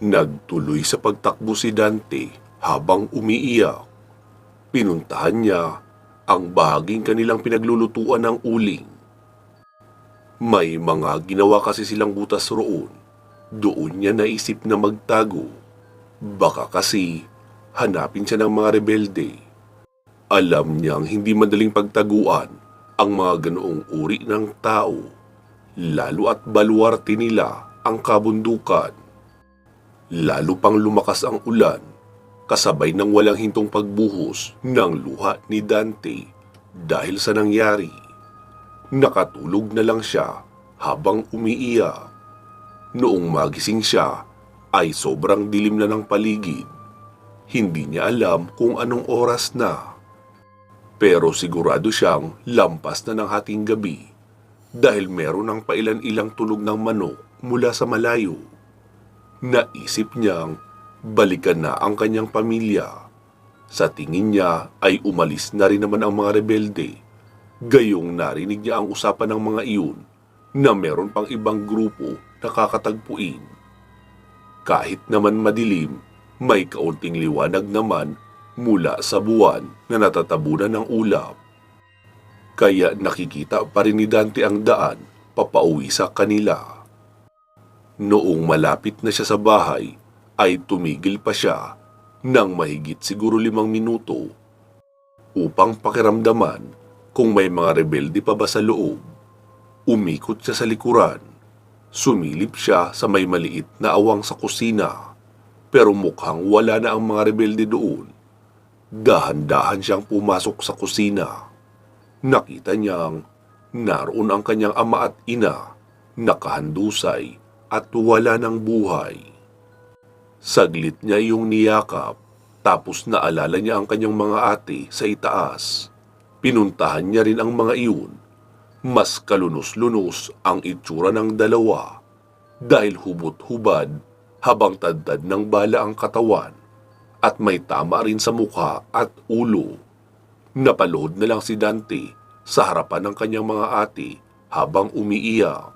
Nagtuloy sa pagtakbo si Dante habang umiiyak. Pinuntahan niya ang bahaging kanilang pinaglulutuan ng uling. May mga ginawa kasi silang butas roon. Doon niya naisip na magtago. Baka kasi hanapin siya ng mga rebelde. Alam niyang hindi madaling pagtaguan ang mga ganoong uri ng tao, lalo at baluarte nila ang kabundukan. Lalo pang lumakas ang ulan, kasabay ng walang hintong pagbuhos ng luha ni Dante dahil sa nangyari. Nakatulog na lang siya habang umiiyak. Noong magising siya ay sobrang dilim na ng paligid. Hindi niya alam kung anong oras na. Pero sigurado siyang lampas na ng hating gabi dahil meron ng pailan-ilang tunog ng manok mula sa malayo. Naisip niyang balikan na ang kanyang pamilya. Sa tingin niya ay umalis na rin naman ang mga rebelde. Gayong narinig niya ang usapan ng mga iyon na meron pang ibang grupo na kakatagpuin. Kahit naman madilim, may kaunting liwanag naman mula sa buwan na natatabunan ng ulap. Kaya nakikita pa rin ni Dante ang daan papauwi sa kanila. Noong malapit na siya sa bahay, ay tumigil pa siya ng mahigit siguro 5 minuto upang pakiramdaman kung may mga rebelde pa ba sa loob. Umikot siya sa likuran. Sumilip siya sa may maliit na awang sa kusina, pero mukhang wala na ang mga rebelde doon. Dahan-dahan siyang pumasok sa kusina. Nakita niyang naroon ang kanyang ama at ina, nakahandusay at wala ng buhay. Saglit niya yung niyakap, tapos naalala niya ang kanyang mga ate sa itaas. Pinuntahan niya rin ang mga iyon. Mas kalunos-lunos ang itsura ng dalawa dahil hubot-hubad habang tadtad ng bala ang katawan at may tama rin sa mukha at ulo. Napaluhod na lang si Dante sa harapan ng kanyang mga ate habang umiiyak.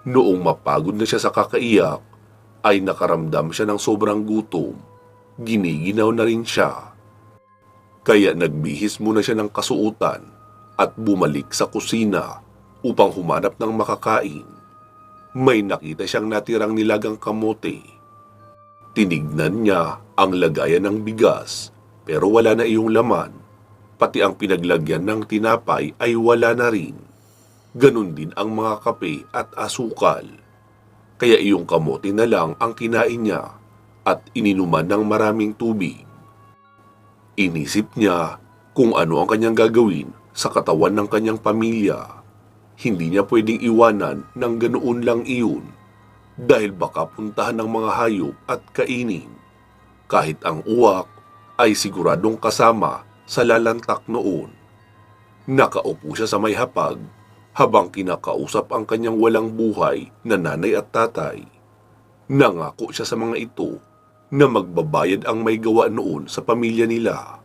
Noong mapagod na siya sa kakaiyak, ay nakaramdam siya ng sobrang gutom. Giniginaw na rin siya. Kaya nagbihis muna siya ng kasuotan at bumalik sa kusina upang humanap ng makakain. May nakita siyang natirang nilagang kamote. Tinignan niya ang lagayan ng bigas pero wala na iyong laman. Pati ang pinaglagyan ng tinapay ay wala na rin. Ganon din ang mga kape at asukal. Kaya iyong kamote na lang ang kinain niya at ininuman ng maraming tubig. Inisip niya kung ano ang kanyang gagawin sa katawan ng kanyang pamilya. Hindi niya pwedeng iwanan ng ganoon lang iyon dahil baka puntahan ng mga hayop at kainin. Kahit ang uwak ay siguradong kasama sa lalantak noon. Nakaupo siya sa may hapag habang kinakausap ang kanyang walang buhay na nanay at tatay. Nangako siya sa mga ito na magbabayad ang may gawa noon sa pamilya nila.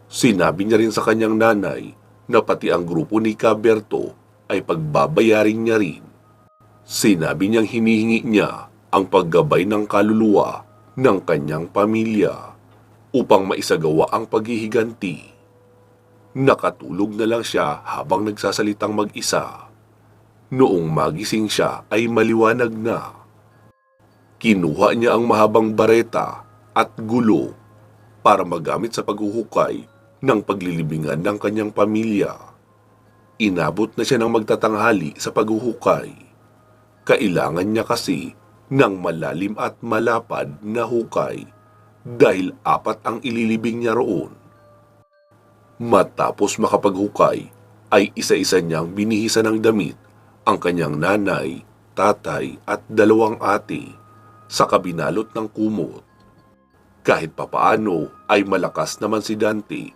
Sinabi niya rin sa kanyang nanay na pati ang grupo ni Caberto ay pagbabayarin niya rin. Sinabi niyang hinihingi niya ang paggabay ng kaluluwa ng kanyang pamilya upang maisagawa ang paghihiganti. Nakatulog na lang siya habang nagsasalitang mag-isa. Noong magising siya ay maliwanag na. Kinuha niya ang mahabang bareta at gulo para magamit sa paghuhukay ng paglilibingan ng kanyang pamilya. Inabot na siya ng magtatanghali sa paghuhukay. Kailangan niya kasi ng malalim at malapad na hukay dahil 4 ang ililibing niya roon. Matapos makapaghukay, ay isa-isa niyang binihisan ng damit ang kanyang nanay, tatay at 2 ate sa kabinalot ng kumot. Kahit papaano ay malakas naman si Dante,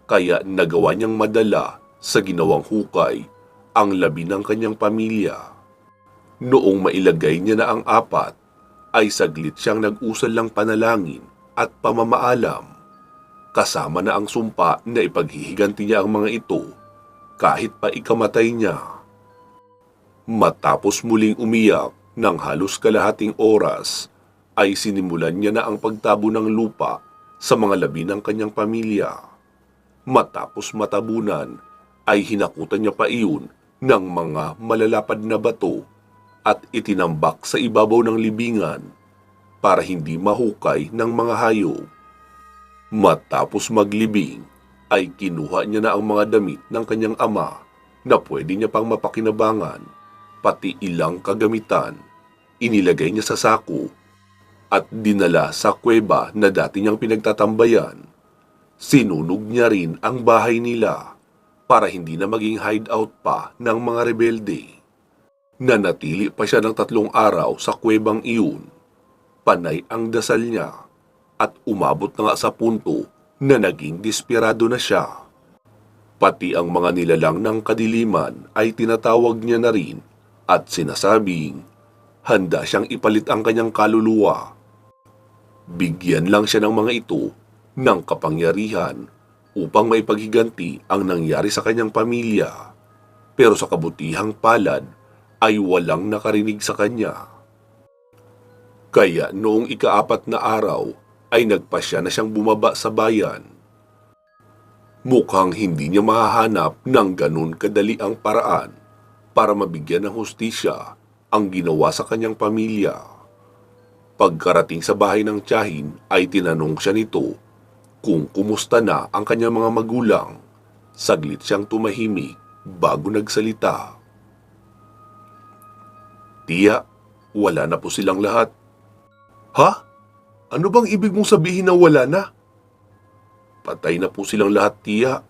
kaya nagawa niyang madala sa ginawang hukay ang labi ng kanyang pamilya. Noong mailagay niya na ang 4, ay saglit siyang nag-usal ng panalangin at pamamaalam. Kasama na ang sumpa na ipaghihiganti niya ang mga ito kahit pa ikamatay niya. Matapos muling umiyak Nang halos kalahating oras, ay sinimulan niya na ang pagtabo ng lupa sa mga labi ng kanyang pamilya. Matapos matabunan, ay hinakutan niya pa iyon ng mga malalapad na bato at itinambak sa ibabaw ng libingan para hindi mahukay ng mga hayop. Matapos maglibing, ay kinuha niya na ang mga damit ng kanyang ama na pwede niya pang mapakinabangan, pati ilang kagamitan. Inilagay niya sa sako at dinala sa kuweba na dati niyang pinagtatambayan. Sinunog niya rin ang bahay nila para hindi na maging hideout pa ng mga rebelde. Nanatili pa siya ng 3 araw sa kuwebang iyon. Panay ang dasal niya at umabot na nga sa punto na naging desperado na siya. Pati ang mga nilalang ng kadiliman ay tinatawag niya na rin at sinasabing handa siyang ipalit ang kanyang kaluluwa. Bigyan lang siya ng mga ito ng kapangyarihan upang maipaghiganti ang nangyari sa kanyang pamilya. Pero sa kabutihang palad ay walang nakarinig sa kanya. Kaya noong ika-4 na araw ay nagpasya na siyang bumaba sa bayan. Mukhang hindi niya mahahanap ng ganun kadali ang paraan para mabigyan ng hustisya ang ginawa sa kanyang pamilya. Pagkarating sa bahay ng tiyahin ay tinanong siya nito kung kumusta na ang kanyang mga magulang. Saglit siyang tumahimik bago nagsalita. "Tiya, wala na po silang lahat." "Ha? Ano bang ibig mong sabihin na wala na?" "Patay na po silang lahat, tiya.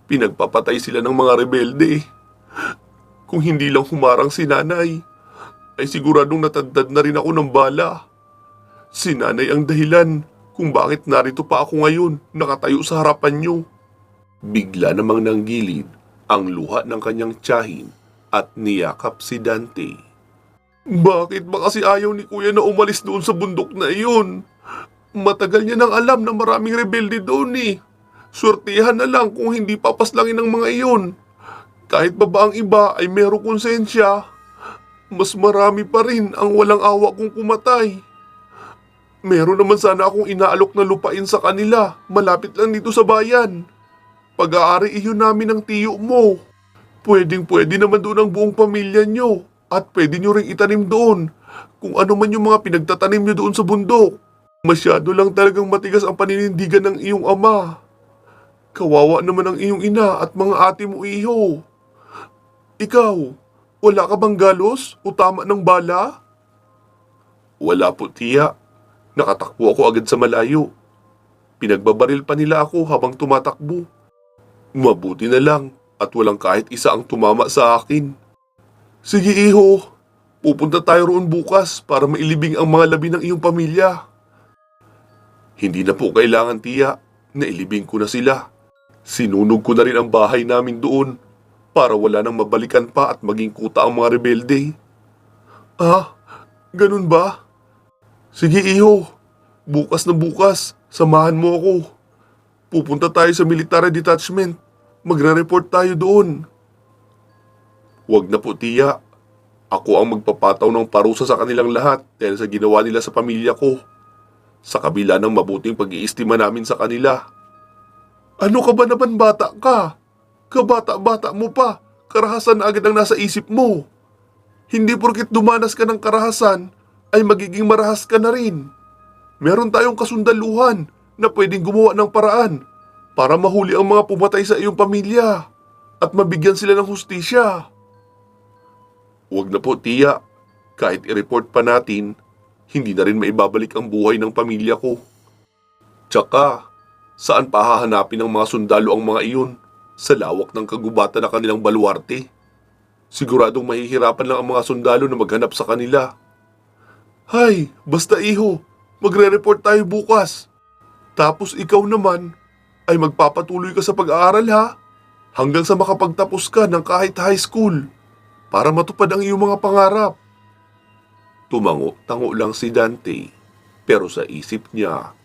Pinagpapatay sila ng mga rebelde. Kung hindi lang humarang si nanay, ay siguradong natadtad na rin ako ng bala. Si nanay ang dahilan kung bakit narito pa ako ngayon, nakatayo sa harapan niyo." Bigla namang nanggilid ang luha ng kanyang tiyahin at niyakap si Dante. "Bakit ba kasi ayaw ni kuya na umalis doon sa bundok na iyon? Matagal niya nang alam na maraming rebelde doon eh. Swertihan na lang kung hindi papaslangin ng mga iyon. Kahit pa ba ang iba ay merong konsensya, mas marami pa rin ang walang awa kung pumatay. Meron naman sana akong inaalok na lupain sa kanila, malapit lang dito sa bayan. Pag-aari iyon namin ng tiyo mo. Pwedeng-pwede naman doon ang buong pamilya nyo at pwede nyo ring itanim doon kung ano man yung mga pinagtatanim nyo doon sa bundok. Masyado lang talagang matigas ang paninindigan ng iyong ama. Kawawa naman ang iyong ina at mga ate mo, iho. Ikaw, wala ka bang galos o tama ng bala?" "Wala po, tiya. Nakatakbo ako agad sa malayo. Pinagbabaril pa nila ako habang tumatakbo. Mabuti na lang at walang kahit isa ang tumama sa akin." "Sige, iho. Pupunta tayo roon bukas para mailibing ang mga labi ng iyong pamilya." "Hindi na po kailangan, tiya. Nailibing ko na sila. Sinunog ko na rin ang bahay namin doon para wala nang mabalikan pa at maging kuta ang mga rebelde." "Ah, ganun ba? Sige, iho. Bukas na bukas, samahan mo ako. Pupunta tayo sa military detachment. Magre-report tayo doon." "Wag na po, tiya. Ako ang magpapataw ng parusa sa kanilang lahat dahil sa ginawa nila sa pamilya ko. Sa kabila ng mabuting pag-iistima namin sa kanila." "Ano ka ba naman, bata ka? Kabata-bata mo pa, karahasan na agad ang nasa isip mo. Hindi porket dumanas ka ng karahasan, ay magiging marahas ka na rin. Meron tayong kasundaluhan na pwedeng gumawa ng paraan para mahuli ang mga pumatay sa iyong pamilya at mabigyan sila ng hustisya." "Wag na po, tiya. Kahit i-report pa natin, hindi na rin maibabalik ang buhay ng pamilya ko. Tsaka, saan pa hahanapin ng mga sundalo ang mga iyon sa lawak ng kagubatan na kanilang baluarte? Siguradong mahihirapan lang ang mga sundalo na maghanap sa kanila." "Hay, basta iho, magre-report tayo bukas. Tapos ikaw naman ay magpapatuloy ka sa pag-aaral, ha? Hanggang sa makapagtapos ka ng kahit high school para matupad ang iyong mga pangarap." Tumango-tango lang si Dante, pero sa isip niya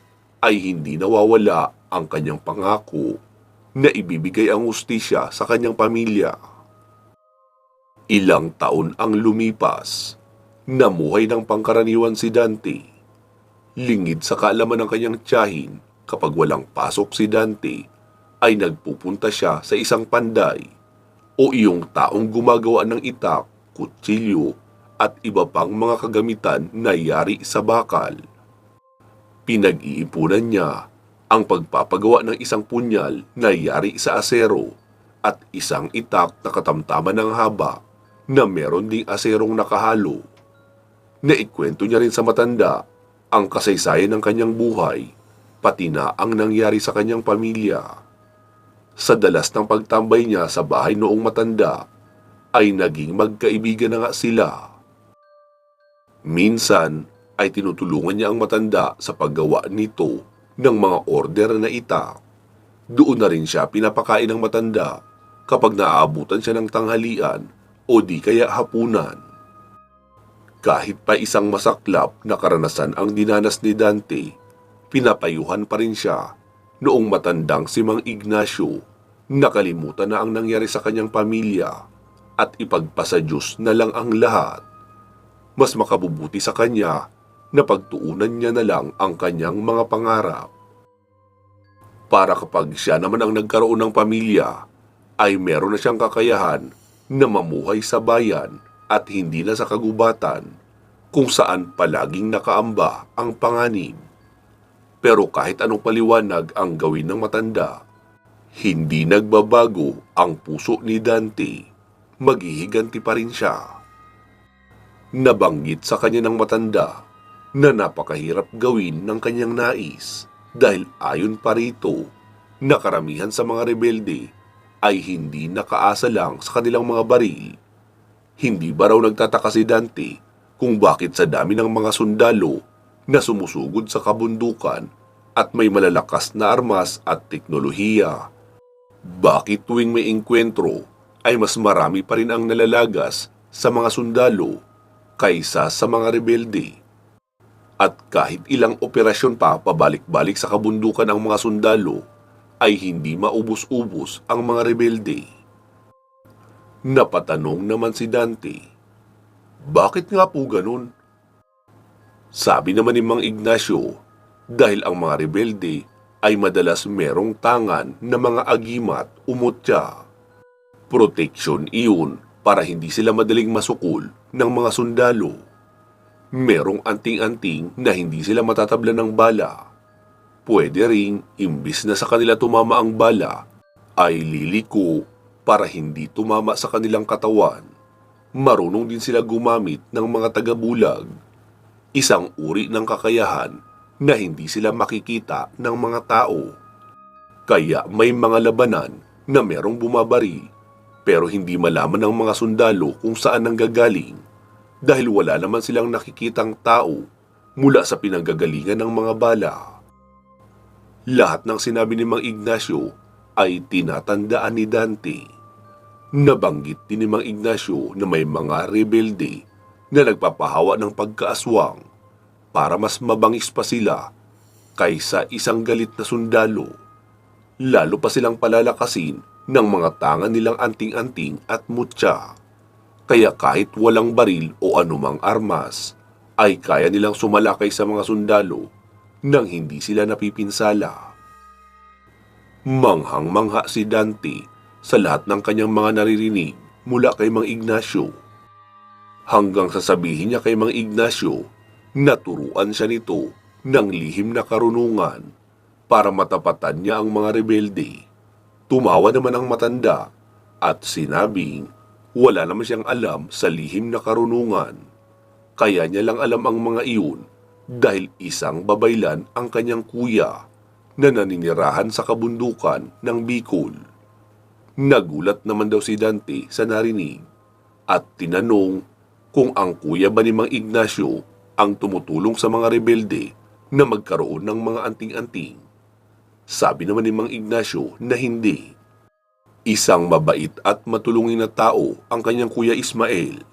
ay hindi nawawala ang kanyang pangako na ibibigay ang hustisya sa kanyang pamilya. Ilang taon ang lumipas Namuhay ng pangkaraniwan si Dante. Lingid sa kaalaman ng kanyang tiyahin, kapag walang pasok si Dante, ay nagpupunta siya sa isang panday o iyong taong gumagawa ng itak, kutsilyo at iba pang mga kagamitan na yari sa bakal. Pinag-iipunan niya ang pagpapagawa ng isang punyal na yari sa asero at isang itak na katamtaman ng haba na meron ding aserong nakahalo. Naikwento niya rin sa matanda ang kasaysayan ng kanyang buhay, pati na ang nangyari sa kanyang pamilya. Sa dalas ng pagtambay niya sa bahay noong matanda, ay naging magkaibigan na nga sila. Minsan ay tinutulungan niya ang matanda sa paggawa nito ng mga order na itak. Doon na rin siya pinapakain ng matanda kapag naaabutan siya ng tanghalian o di kaya hapunan. Kahit pa isang masaklap na karanasan ang dinanas ni Dante, pinapayuhan pa rin siya noong matandang si Mang Ignacio. Nakalimutan na ang nangyari sa kanyang pamilya at ipagpasa Diyos na lang ang lahat. Mas makabubuti sa kanya na pagtuunan niya na lang ang kanyang mga pangarap. Para kapag siya naman ang nagkaroon ng pamilya, ay meron na siyang kakayahan na mamuhay sa bayan at hindi na sa kagubatan kung saan palaging nakaamba ang panganib. Pero kahit anong paliwanag ang gawin ng matanda, hindi nagbabago ang puso ni Dante. Maghihiganti pa rin siya. Nabanggit sa kanya ng matanda na napakahirap gawin ng kanyang nais dahil ayon pa rito na karamihan sa mga rebelde ay hindi nakaasa lang sa kanilang mga baril. Hindi ba raw nagtataka si Dante kung bakit sa dami ng mga sundalo na sumusugod sa kabundukan at may malalakas na armas at teknolohiya, bakit tuwing may engkwentro ay mas marami pa rin ang nalalagas sa mga sundalo kaysa sa mga rebelde? At kahit ilang operasyon pa pabalik-balik sa kabundukan ang mga sundalo, ay hindi maubos-ubos ang mga rebelde. Napatanong naman si Dante, bakit nga po ganun? Sabi naman ni Mang Ignacio, dahil ang mga rebelde ay madalas merong tangan na mga agimat o mutya. Proteksyon iyon para hindi sila madaling masukol ng mga sundalo. Merong anting-anting na hindi sila matatablan ng bala. Pwede ring, imbis na sa kanila tumama ang bala, ay liliko para hindi tumama sa kanilang katawan. Marunong din sila gumamit ng mga tagabulag, isang uri ng kakayahan na hindi sila makikita ng mga tao. Kaya may mga labanan na merong bumabaril, pero hindi malaman ng mga sundalo kung saan nanggagaling dahil wala naman silang nakikitang tao mula sa pinanggagalingan ng mga bala. Lahat ng sinabi ni Mang Ignacio ay tinatandaan ni Dante. Nabanggit din ni Mang Ignacio na may mga rebelde na nagpapahawa ng pagkaaswang para mas mabangis pa sila kaysa isang galit na sundalo. Lalo pa silang palalakasin ng mga tangan nilang anting-anting at mutya. Kaya kahit walang baril o anumang armas, ay kaya nilang sumalakay sa mga sundalo nang hindi sila napipinsala. Manghang-mangha si Dante sa lahat ng kanyang mga naririnig mula kay Mang Ignacio. Hanggang sasabihin niya kay Mang Ignacio na turuan siya nito ng lihim na karunungan para matapatan niya ang mga rebelde. Tumawa naman ang matanda at sinabing wala naman siyang alam sa lihim na karunungan. Kaya niya lang alam ang mga iyon dahil isang babaylan ang kanyang kuya na naninirahan sa kabundukan ng Bicol. Nagulat naman daw si Dante sa narinig at tinanong kung ang kuya ba ni Mang Ignacio ang tumutulong sa mga rebelde na magkaroon ng mga anting-anting. Sabi naman ni Mang Ignacio na hindi. Isang mabait at matulungin na tao ang kanyang kuya Ismael.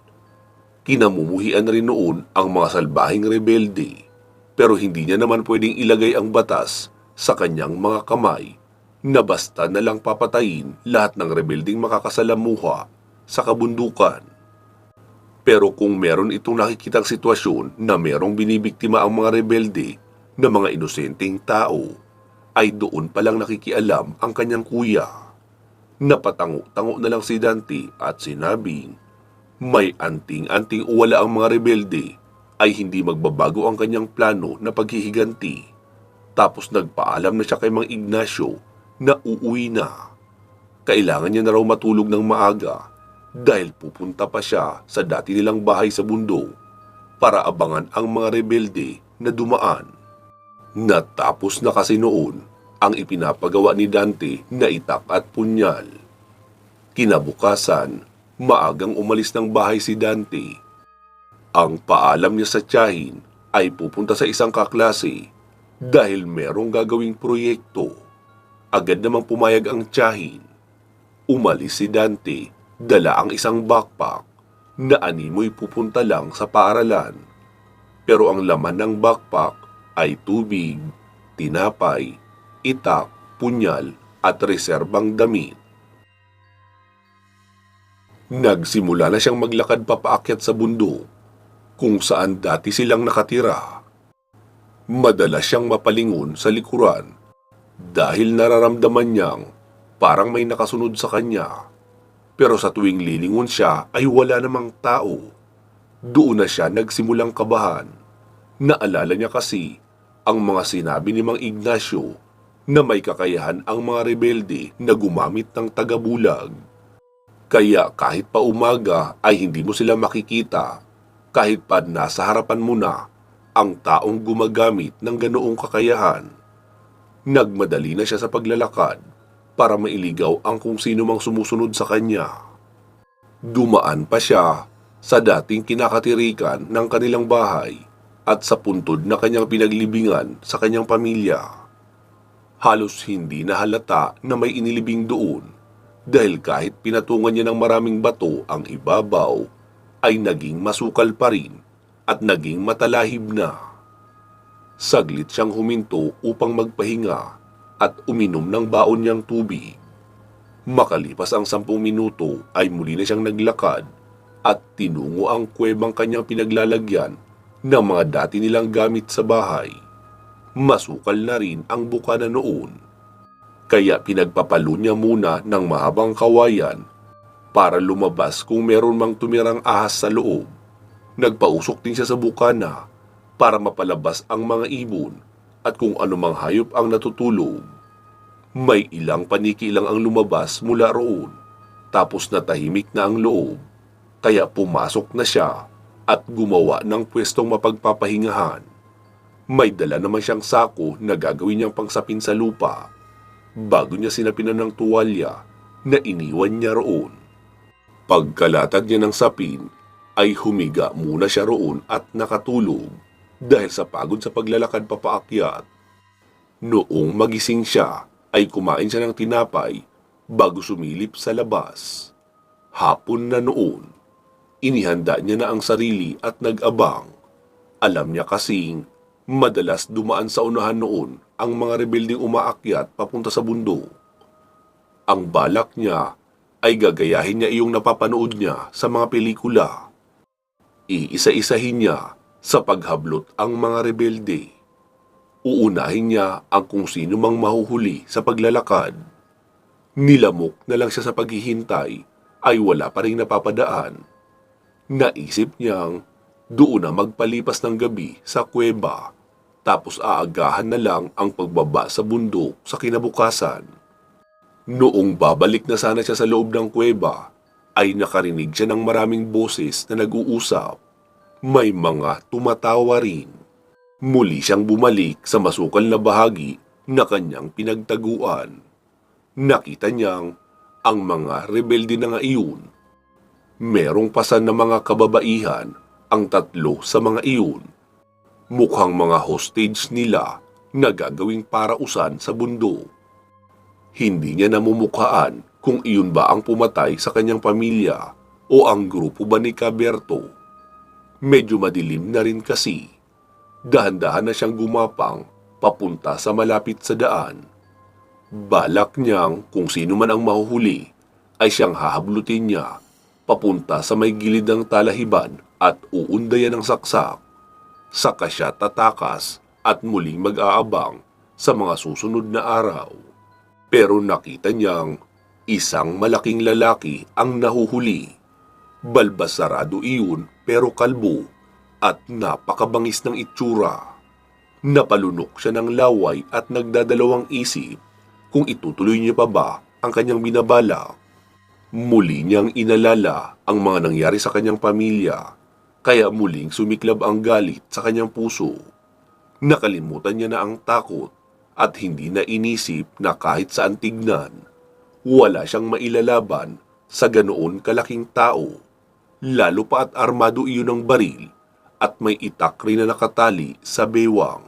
Kinamumuhian rin noon ang mga salbahing rebelde, pero hindi niya naman pwedeng ilagay ang batas sa kanyang mga kamay na basta na lang papatayin lahat ng rebeldeng makakasalamuha sa kabundukan. Pero kung meron itong nakikitang sitwasyon na merong binibiktima ang mga rebelde na mga inosenteng tao, ay doon palang nakikialam ang kanyang kuya. Napatango-tango na lang si Dante at sinabing, may anting-anting uwala ang mga rebelde ay hindi magbabago ang kanyang plano na paghihiganti. Tapos nagpaalam na siya kay Mang Ignacio na uuwi na. Kailangan niya na raw matulog ng maaga dahil pupunta pa siya sa dati nilang bahay sa bundok para abangan ang mga rebelde na dumaan. Natapos na kasi noon ang ipinapagawa ni Dante na itak at punyal. Kinabukasan, maagang umalis ng bahay si Dante. Ang paalam niya sa tiyahin ay pupunta sa isang kaklase dahil merong gagawing proyekto. Agad namang pumayag ang tiyahin. Umalis si Dante, dala ang isang backpack na animoy pupunta lang sa paaralan. Pero ang laman ng backpack ay tubig, tinapay, itak, punyal at reserbang damit. Nagsimula na siyang maglakad papaakyat sa bundok kung saan dati silang nakatira. Madalas siyang mapalingon sa likuran dahil nararamdaman niyang parang may nakasunod sa kanya. Pero sa tuwing lilingon siya ay wala namang tao. Doon na siya nagsimulang kabahan. Naalala niya kasi ang mga sinabi ni Mang Ignacio na may kakayahan ang mga rebelde na gumamit ng tagabulag. Kaya kahit pa umaga ay hindi mo sila makikita, kahit pa nasa harapan mo na ang taong gumagamit ng ganoong kakayahan. Nagmadali na siya sa paglalakad para mailigaw ang kung sino mang sumusunod sa kanya. Dumaan pa siya sa dating kinakatirikan ng kanilang bahay at sa puntod na kanyang pinaglibingan sa kanyang pamilya. Halos hindi na halata na may inilibing doon. Dahil kahit pinatungan niya ng maraming bato ang ibabaw, ay naging masukal pa rin at naging matalahib na. Saglit siyang huminto upang magpahinga at uminom ng baon niyang tubig. Makalipas ang 10 minuto ay muli na siyang naglakad at tinungo ang kuwebang kanyang pinaglalagyan ng mga dati nilang gamit sa bahay. Masukal na rin ang bukana noon. Kaya pinagpapalo niya muna ng mahabang kawayan para lumabas kung meron mang tumirang ahas sa loob. Nagpausok din siya sa bukana para mapalabas ang mga ibon at kung anumang hayop ang natutulog. May ilang paniki lang ang lumabas mula roon, tapos natahimik na ang loob. Kaya pumasok na siya at gumawa ng pwestong mapagpapahingahan. May dala naman siyang sako na gagawin niyang pangsapin sa lupa. Bago niya sinapinan ng tuwalya na iniwan niya roon. Pagkalatag niya ng sapin, ay humiga muna siya roon at nakatulog dahil sa pagod sa paglalakad papaakyat. Noong magising siya, ay kumain siya ng tinapay bago sumilip sa labas. Hapon na noon, inihanda niya na ang sarili at nag-abang. Alam niya kasing madalas dumaan sa unahan noon ang mga rebeldeng umaakyat papunta sa bundok. Ang balak niya ay gagayahin niya iyong napapanood niya sa mga pelikula. Iisa-isahin niya sa paghablot ang mga rebelde. Uunahin niya ang kung sino mang mahuhuli sa paglalakad. Nilamok na lang siya sa paghihintay ay wala pa ring napapadaan. Naisip niyang doon na magpalipas ng gabi sa kuweba. Tapos aagahan na lang ang pagbaba sa bundok sa kinabukasan. Noong babalik na sana siya sa loob ng kuweba, ay nakarinig siya ng maraming boses na nag-uusap. May mga tumatawa rin. Muli siyang bumalik sa masukal na bahagi na kanyang pinagtaguan. Nakita niyang ang mga rebelde na nga iyon. Merong pasan na mga kababaihan ang 3 sa mga iyon. Mukhang mga hostage nila na gagawing parausan sa bundok. Hindi niya namumukhaan kung iyon ba ang pumatay sa kanyang pamilya o ang grupo ba ni Caberto. Medyo madilim na rin kasi. Dahan-dahan na siyang gumapang papunta sa malapit sa daan. Balak niyang kung sino man ang mahuhuli ay siyang hahablutin niya papunta sa may gilid ng talahiban at uundayan ng saksak. Saka siya tatakas at muling mag-aabang sa mga susunod na araw. Pero nakita niyang isang malaking lalaki ang nahuhuli. Balbasarado iyon pero kalbo at napakabangis ng itsura. Napalunok siya ng laway at nagdadalawang isip kung itutuloy niya pa ba ang kanyang binabalak. Muli niyang inalala ang mga nangyari sa kanyang pamilya, kaya muling sumiklab ang galit sa kanyang puso. Nakalimutan niya na ang takot at hindi na inisip na kahit saan tignan, wala siyang mailalaban sa ganoon kalaking tao. Lalo pa at armado iyon ng baril at may itak rin na nakatali sa bewang.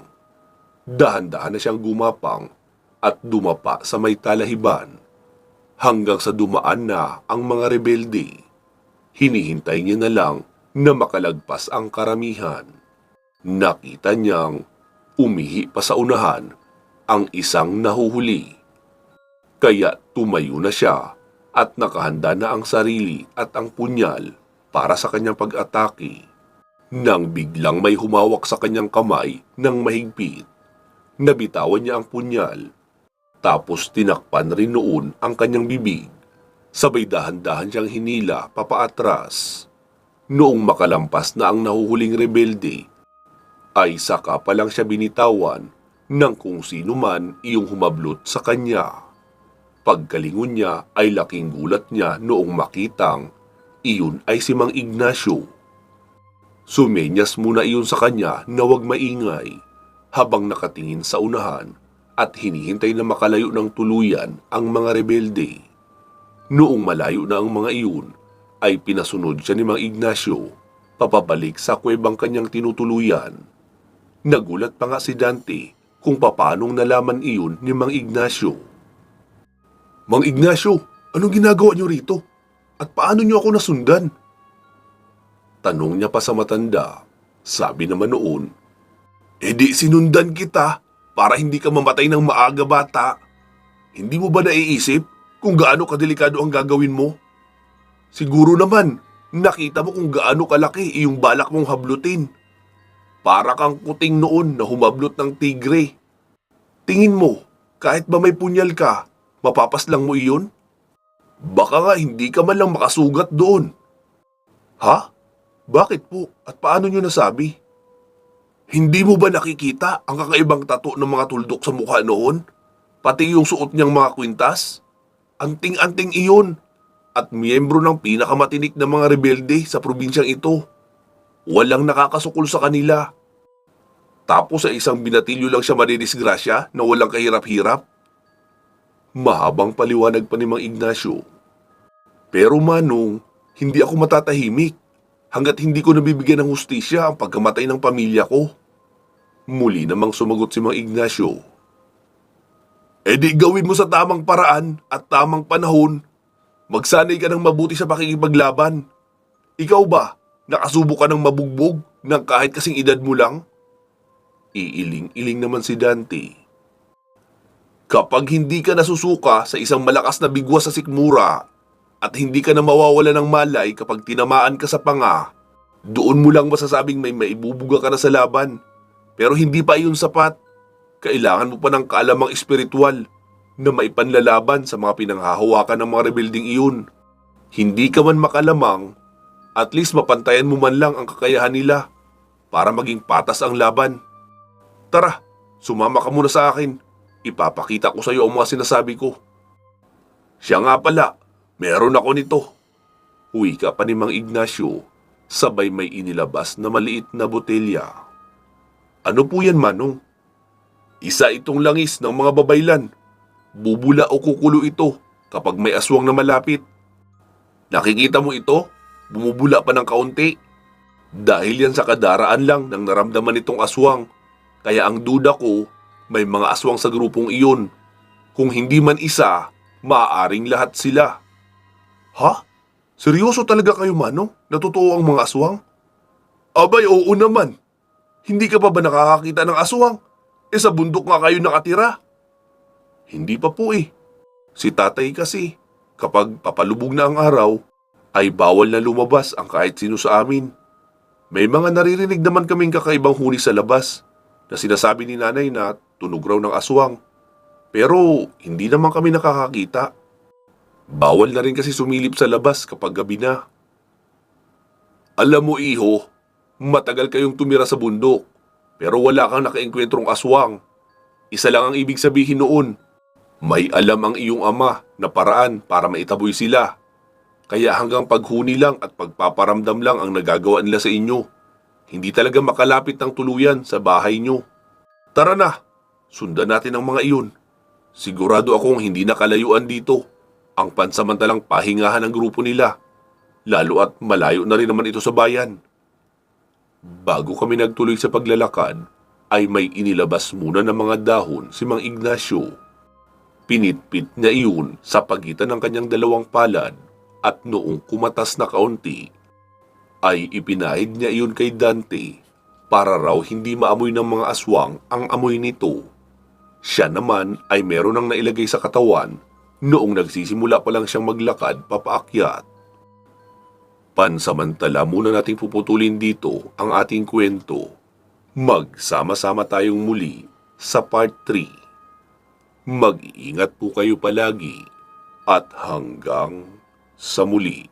Dahan-dahan na siyang gumapang at dumapa sa may talahiban hanggang sa dumaan na ang mga rebelde. Hinihintay niya na lang na makalagpas ang karamihan. Nakita niyang umihi pa sa unahan ang isang nahuhuli. Kaya tumayo na siya at nakahanda na ang sarili at ang punyal para sa kanyang pag-atake. Nang biglang may humawak sa kanyang kamay ng mahigpit, nabitawan niya ang punyal. Tapos tinakpan rin noon ang kanyang bibig. Sabay dahan-dahan siyang hinila papaatras. Noong makalampas na ang nahuhuling rebelde, ay saka pa lang siya binitawan ng kung sino man iyong humablot sa kanya. Pagkalingon niya ay laking gulat niya noong makitang iyon ay si Mang Ignacio. Sumenyas muna iyon sa kanya na huwag maingay habang nakatingin sa unahan at hinihintay na makalayo ng tuluyan ang mga rebelde. Noong malayo na ang mga iyon, ay pinasunod siya ni Mang Ignacio papabalik sa kuwebang kanyang tinutuluyan. Nagulat pa nga si Dante kung paanong nalaman iyon ni Mang Ignacio. "Mang Ignacio, anong ginagawa niyo rito? At paano niyo ako nasundan?" Tanong niya pa sa matanda. Sabi naman noon, "Di sinundan kita para hindi ka mamatay ng maaga, bata. Hindi mo ba naiisip kung gaano kadelikado ang gagawin mo? Siguro naman, nakita mo kung gaano kalaki iyong balak mong hablutin. Para kang kuting noon na humablot ng tigre. Tingin mo, kahit ba may punyal ka, mapapaslang mo iyon? Baka nga hindi ka man lang makasugat doon." "Ha? Bakit po? At paano nyo nasabi? Hindi mo ba nakikita ang kakaibang tato ng mga tuldok sa mukha noon? Pati yung suot niyang mga kwintas? Anting-anting iyon at miyembro ng pinakamatinik na mga rebelde sa probinsyang ito. Walang nakakasukol sa kanila. Tapos sa isang binatilyo lang siya madidisgrasya na walang kahirap-hirap." Mahabang paliwanag pa ni Mang Ignacio. "Pero Manong, hindi ako matatahimik hanggat hindi ko nabibigyan ng hustisya ang pagkamatay ng pamilya ko." Muli namang sumagot si Mang Ignacio. Di gawin mo sa tamang paraan at tamang panahon. Magsanay ka ng mabuti sa pakikipaglaban. Ikaw ba, nakasubok ka ng mabugbog ng kahit kasing edad mo lang?" Iiling-iling naman si Dante. "Kapag hindi ka nasusuka sa isang malakas na bigwas sa sikmura at hindi ka na mawawala ng malay kapag tinamaan ka sa panga, doon mo lang masasabing may maibubuga ka na sa laban. Pero hindi pa iyon sapat. Kailangan mo pa ng kaalamang espiritual na maipanlalaban sa mga pinanghahawakan ng mga rebelding iyon. Hindi ka man makalamang, at least mapantayan mo man lang ang kakayahan nila para maging patas ang laban. Tara, sumama ka muna sa akin. Ipapakita ko sa iyo ang mga sinasabi ko." "Siya nga pala, meron ako nito." Wika pa ni Mang Ignacio, sabay may inilabas na maliit na botelya. "Ano po yan, Manong?" "Isa itong langis ng mga babaylan. Bubula o kukulo ito kapag may aswang na malapit. Nakikita mo ito? Bumubula pa ng kaunti. Dahil yan sa kadaraan lang ng naramdaman nitong aswang. Kaya ang duda ko, may mga aswang sa grupong iyon. Kung hindi man isa, maaaring lahat sila." "Ha? Seryoso talaga kayo, Manong? Na totoo ang mga aswang?" "Abay, oo naman. Hindi ka pa ba nakakakita ng aswang? Sa bundok nga kayo nakatira." "Hindi pa po eh. Si tatay kasi, kapag papalubog na ang araw, ay bawal na lumabas ang kahit sino sa amin. May mga naririnig naman kaming kakaibang huni sa labas na sinasabi ni nanay na tunog raw ng aswang. Pero hindi naman kami nakakakita. Bawal na rin kasi sumilip sa labas kapag gabi na. Alam mo iho, matagal kayong tumira sa bundok pero wala kang nakaengkwentrong aswang. Isa lang ang ibig sabihin noon. May alam ang iyong ama na paraan para maitaboy sila. Kaya hanggang paghuni lang at pagpaparamdam lang ang nagagawa nila sa inyo. Hindi talaga makalapit ng tuluyan sa bahay nyo. Tara na, sundan natin ang mga iyon. Sigurado akong hindi nakalayuan dito ang pansamantalang pahingahan ng grupo nila. Lalo at malayo na rin naman ito sa bayan. Bago kami nagtuloy sa paglalakad, ay may inilabas muna ng mga dahon si Mang Ignacio. Pinitpit niya iyon sa pagitan ng kanyang dalawang palad at noong kumatas na kaunti, ay ipinahid niya iyon kay Dante para raw hindi maamoy ng mga aswang ang amoy nito. Siya naman ay meron ng nailagay sa katawan noong nagsisimula pa lang siyang maglakad papaakyat. Pansamantala muna nating puputulin dito ang ating kwento. Magsama-sama tayong muli sa part 3. Mag-iingat po kayo palagi at hanggang sa muli.